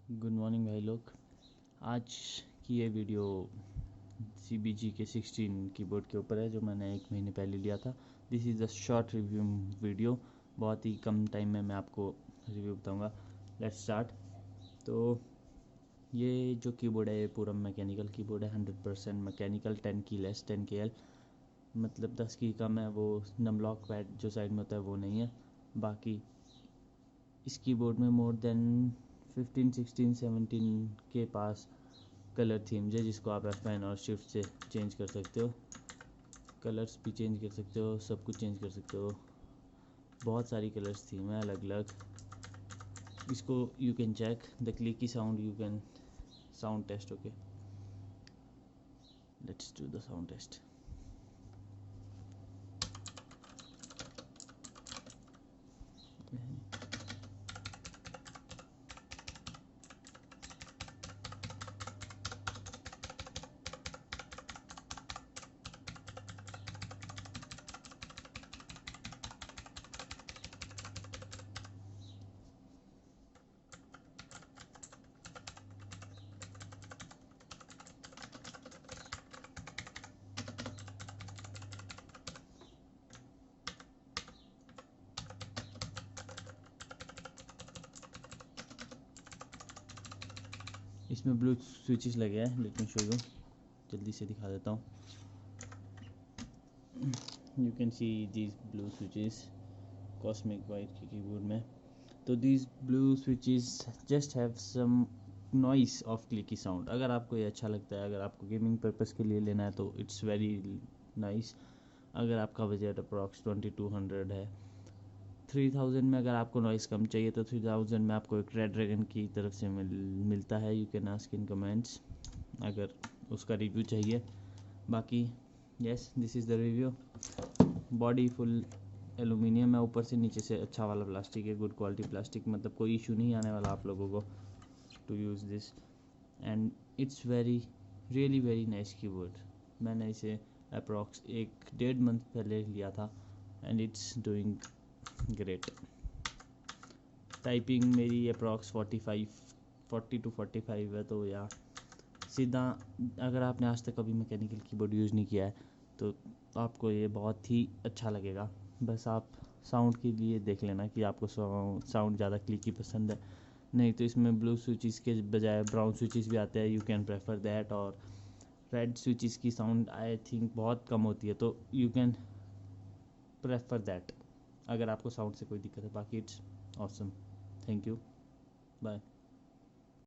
Good morning भाई लोग। आज की ये वीडियो CBG के 16 कीबोर्ड के ऊपर है जो मैंने 1 महीने पहले लिया था। This is a short review video, बहुत ही कम टाइम में मैं आपको रिव्यू बताऊंगा। Let's start. तो ये जो कीबोर्ड है ये पूरा मैकेनिकल कीबोर्ड है, 100% मैकेनिकल। 10 की लेस, 10 के एल, मतलब 10 की कम है। वो नमलॉक पैड जो साइड में होता है वो नहीं है। बाकी इस कीबोर्ड में मोर देन 15, 16, 17 के पास कलर थीम्स है जिसको आप F9 और शिफ्ट से चेंज कर सकते हो। कलर्स भी चेंज कर सकते हो, सब कुछ चेंज कर सकते हो। बहुत सारी कलर्स थीम है अलग अलग। इसको you can check the clicky sound, you can sound test. Okay, let's do the sound test. इसमें ब्लू स्विचेस लगे हैं, लेट मी शो यू। जल्दी से दिखा देता हूँ। You can see these blue switches cosmic white के कीबोर्ड में। तो these blue switches just have some noise of clicky sound. अगर आपको ये अच्छा लगता है, अगर आपको गेमिंग पर्पस के लिए लेना है तो इट्स वेरी नाइस। अगर आपका बजट अप्रॉक्स 2200 है, 3000 में अगर आपको नॉइस कम चाहिए तो 3000 में आपको एक रेड ड्रैगन की तरफ से मिलता है। You can ask in comments अगर उसका रिव्यू चाहिए। बाकी yes, this is the review. Body full aluminium है, ऊपर से नीचे से अच्छा वाला प्लास्टिक है, गुड क्वालिटी प्लास्टिक, मतलब कोई इशू नहीं आने वाला आप लोगों को to use this. And it's very really very nice keyboard. मैंने इसे अप्रॉक्स 1-1.5 मंथ पहले लिया था and it's doing great. Typing मेरी अप्रॉक्स 40 to 45 है। तो या सीधा, अगर आपने आज तक कभी मैकेनिकल कीबोर्ड यूज़ नहीं किया है तो आपको ये बहुत ही अच्छा लगेगा। बस आप साउंड के लिए देख लेना कि आपको साउंड ज़्यादा क्लिकी पसंद है, नहीं तो इसमें ब्लू स्विचेस के बजाय ब्राउन स्विचेस भी आते हैं। You can prefer that. और रेड स्विचेस की साउंड आई थिंक बहुत कम होती है, तो यू कैन प्रेफर दैट अगर आपको साउंड से कोई दिक्कत है। बाकी it's awesome. Thank you, bye.